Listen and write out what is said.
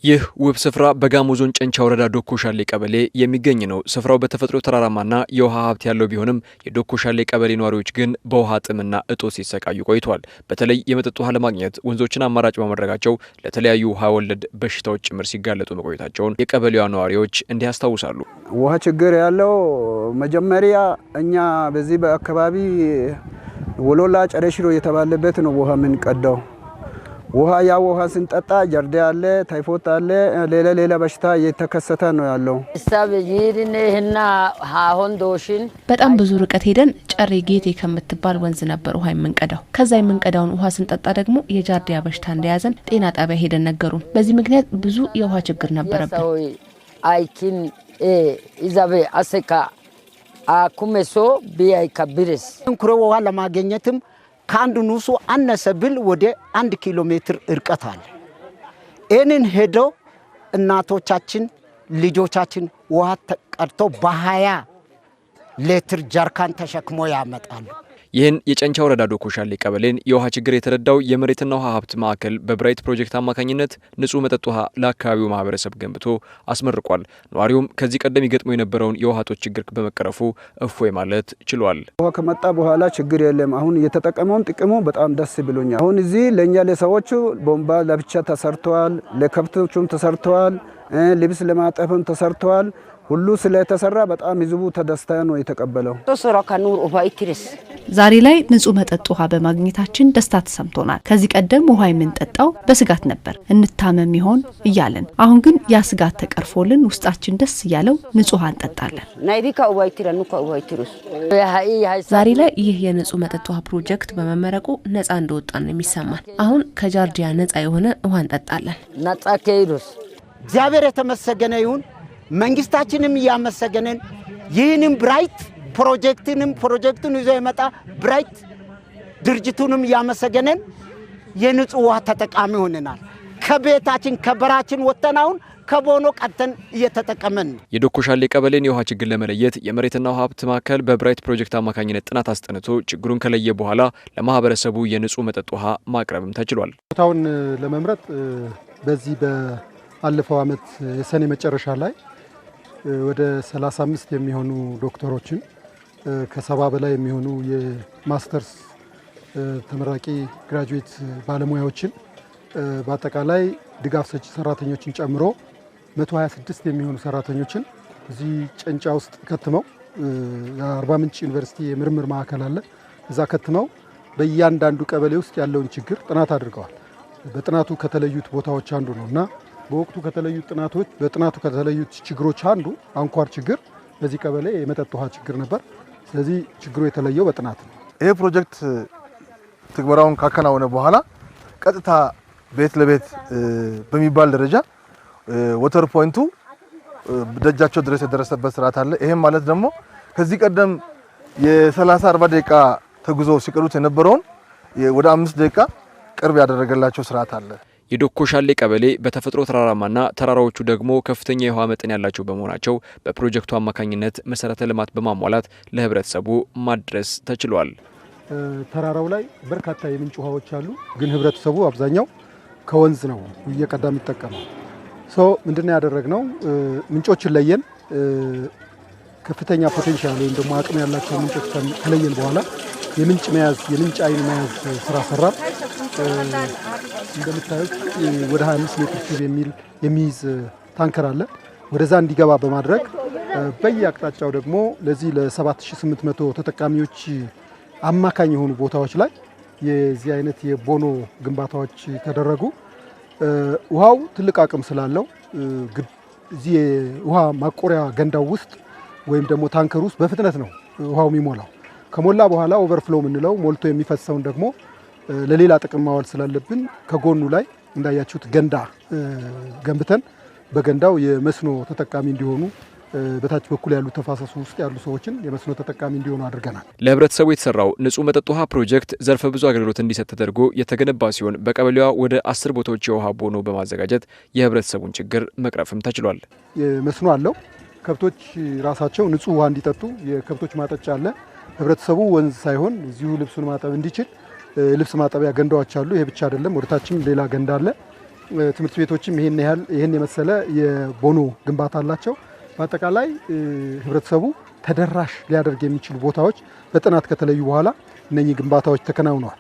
ይህ ውብ ስፍራ በጋሞ ዞን ጨንቻ ወረዳ ዶኮ ሻሌ ቀበሌ የሚገኝ ነው። ስፍራው በተፈጥሮ ተራራማና የውሃ ሀብት ያለው ቢሆንም የዶኮ ሻሌ ቀበሌ ነዋሪዎች ግን በውሃ ጥምና እጦት ሲሰቃዩ ቆይተዋል። በተለይ የመጠጥ ውሃ ለማግኘት ወንዞችን አማራጭ በማድረጋቸው ለተለያዩ ውሃ ወለድ በሽታዎች ጭምር ሲጋለጡ መቆየታቸውን የቀበሌዋ ነዋሪዎች እንዲህ ያስታውሳሉ። ውሃ ችግር ያለው መጀመሪያ እኛ በዚህ በአካባቢ ወሎላ ጨረሽሮ የተባለበት ነው ውሃ ምን ቀዳው ውሃ ስንጠጣ ጀርዴ አለ፣ ታይፎት አለ፣ ሌላ በሽታ እየተከሰተ ነው ያለው። በጣም ብዙ ርቀት ሄደን ጨሬ ጌቴ ከምትባል ወንዝ ነበር ውሃ የምንቀዳው። ከዛ የምንቀዳውን ውሃ ስንጠጣ ደግሞ የጃርዲያ በሽታ እንደያዘን ጤና ጣቢያ ሄደን ነገሩን። በዚህ ምክንያት ብዙ የውሃ ችግር ነበረብን። አይኪን ኢዛቤ አሰካ አኩሜሶ ቢአይ ካብሪስ እንኩሮ ውሃ ለማግኘትም ከአንድ ንሱ አነሰ ብል ወደ 1 ኪሎ ሜትር እርቀት አለ። እንን ሄደው እናቶቻችን ልጆቻችን ውሃ ተቀድተው በ20 ሊትር ጃርካን ተሸክሞ ያመጣሉ። ይህን የጨንቻ ወረዳ ዶኮ ሻሌ ቀበሌን የውሃ ችግር የተረዳው የመሬትና ውሃ ሀብት ማዕከል በብራይት ፕሮጀክት አማካኝነት ንጹህ መጠጥ ውሃ ለአካባቢው ማህበረሰብ ገንብቶ አስመርቋል። ነዋሪውም ከዚህ ቀደም ይገጥመው የነበረውን የውሃ እጦት ችግር በመቀረፉ እፎይ ማለት ችሏል። ውሃ ከመጣ በኋላ ችግር የለም። አሁን እየተጠቀመውን ጥቅሙ በጣም ደስ ብሎኛል። አሁን እዚህ ለኛ ለሰዎቹ ቦምባ ለብቻ ተሰርተዋል፣ ለከብቶቹም ተሰርተዋል፣ ልብስ ለማጠብም ተሰርተዋል። ሁሉ ስለተሰራ በጣም ህዝቡ ተደስታ ነው የተቀበለው። ዛሬ ላይ ንጹህ መጠጥ ውሃ በማግኘታችን ደስታ ተሰምቶናል። ከዚህ ቀደም ውሃ የምንጠጣው በስጋት ነበር፣ እንታመም ይሆን እያለን። አሁን ግን ያ ስጋት ተቀርፎልን ውስጣችን ደስ እያለው ንጹህ ውሃ እንጠጣለን። ዛሬ ላይ ይህ የንጹህ መጠጥ ውሃ ፕሮጀክት በመመረቁ ነፃ እንደወጣን ነው የሚሰማን። አሁን ከጃርዲያ ነፃ የሆነ ውሃ እንጠጣለን። እግዚአብሔር የተመሰገነ ይሁን። መንግስታችንም ያመሰገነን ይህንም ብራይት ፕሮጀክቱን ይዞ የመጣ ብራይት ድርጅቱንም ያመሰገነን የንጹህ ውሃ ተጠቃሚ ሆነናል። ከቤታችን ከበራችን ወጥተን አሁን ከቦኖ ቀጥተን እየተጠቀመን ነው። የዶኮ ሻሌ ቀበሌን የውሃ ችግር ለመለየት የመሬትና ውሃ ሀብት ማዕከል በብራይት ፕሮጀክት አማካኝነት ጥናት አስጠንቶ ችግሩን ከለየ በኋላ ለማህበረሰቡ የንጹህ መጠጥ ውሃ ማቅረብም ተችሏል። ቦታውን ለመምረጥ በዚህ በአለፈው ዓመት የሰኔ መጨረሻ ላይ ወደ 35 የሚሆኑ ዶክተሮችን ከ70 በላይ የሚሆኑ የማስተርስ ተመራቂ ግራጁዌት ባለሙያዎችን በአጠቃላይ ድጋፍ ሰጪ ሰራተኞችን ጨምሮ 126 የሚሆኑ ሰራተኞችን እዚህ ጨንቻ ውስጥ ከትመው የአርባ ምንጭ ዩኒቨርሲቲ የምርምር ማዕከል አለ፣ እዛ ከትመው በእያንዳንዱ ቀበሌ ውስጥ ያለውን ችግር ጥናት አድርገዋል። በጥናቱ ከተለዩት ቦታዎች አንዱ ነውና በወቅቱ በጥናቱ ከተለዩት ችግሮች አንዱ አንኳር ችግር በዚህ ቀበሌ የመጠጥ ውሃ ችግር ነበር። ስለዚህ ችግሩ የተለየው በጥናት ነው። ይሄ ፕሮጀክት ትግበራውን ካከናወነ በኋላ ቀጥታ ቤት ለቤት በሚባል ደረጃ ወተር ፖይንቱ ደጃቸው ድረስ የደረሰበት ስርዓት አለ። ይሄም ማለት ደግሞ ከዚህ ቀደም የ30-40 ደቂቃ ተጉዞ ሲቀዱት የነበረውን ወደ 5 ደቂቃ ቅርብ ያደረገላቸው ስርዓት አለ። የዶኮ ሻሌ ቀበሌ በተፈጥሮ ተራራማና ተራራዎቹ ደግሞ ከፍተኛ የውሃ መጠን ያላቸው በመሆናቸው በፕሮጀክቱ አማካኝነት መሰረተ ልማት በማሟላት ለህብረተሰቡ ማድረስ ተችሏል። ተራራው ላይ በርካታ የምንጭ ውሃዎች አሉ፣ ግን ህብረተሰቡ አብዛኛው ከወንዝ ነው እየቀዳ የሚጠቀመው። ምንድነው ያደረግነው? ምንጮችን ለየን። ከፍተኛ ፖቴንሻል ወይም ደግሞ አቅም ያላቸው ምንጮች ከለየን በኋላ የምንጭ አይን መያዝ ስራ ሰራ። እንደምታዩት ወደ 25 ሜትር ኪዩብ የሚይዝ ታንከር አለ። ወደዛ እንዲገባ በማድረግ በየአቅጣጫው ደግሞ ለዚህ ለ7800 ተጠቃሚዎች አማካኝ የሆኑ ቦታዎች ላይ የዚህ አይነት የቦኖ ግንባታዎች ተደረጉ። ውሃው ትልቅ አቅም ስላለው እዚህ የውሃ ማቆሪያ ገንዳው ውስጥ ወይም ደግሞ ታንከር ውስጥ በፍጥነት ነው ውሃው የሚሞላው። ከሞላ በኋላ ኦቨርፍሎ የምንለው ሞልቶ የሚፈሰውን ደግሞ ለሌላ ጥቅም ማዋል ስላለብን ከጎኑ ላይ እንዳያችሁት ገንዳ ገንብተን በገንዳው የመስኖ ተጠቃሚ እንዲሆኑ በታች በኩል ያሉ ተፋሰሱ ውስጥ ያሉ ሰዎችን የመስኖ ተጠቃሚ እንዲሆኑ አድርገናል። ለህብረተሰቡ የተሰራው ንጹህ መጠጥ ውሃ ፕሮጀክት ዘርፈ ብዙ አገልግሎት እንዲሰጥ ተደርጎ የተገነባ ሲሆን በቀበሌዋ ወደ 10 ቦታዎች የውሃ ቦኖ በማዘጋጀት የህብረተሰቡን ችግር መቅረፍም ተችሏል። መስኖ አለው። ከብቶች ራሳቸው ንጹህ ውሃ እንዲጠጡ የከብቶች ማጠጫ አለ። ህብረተሰቡ ወንዝ ሳይሆን እዚሁ ልብሱን ማጠብ እንዲችል ልብስ ማጠቢያ ገንዳዎች አሉ። ይሄ ብቻ አይደለም፣ ወደታችም ሌላ ገንዳ አለ። ትምህርት ቤቶችም ይሄን የመሰለ የቦኖ ግንባታ አላቸው። በአጠቃላይ ህብረተሰቡ ተደራሽ ሊያደርግ የሚችሉ ቦታዎች በጥናት ከተለዩ በኋላ እነኚህ ግንባታዎች ተከናውነዋል።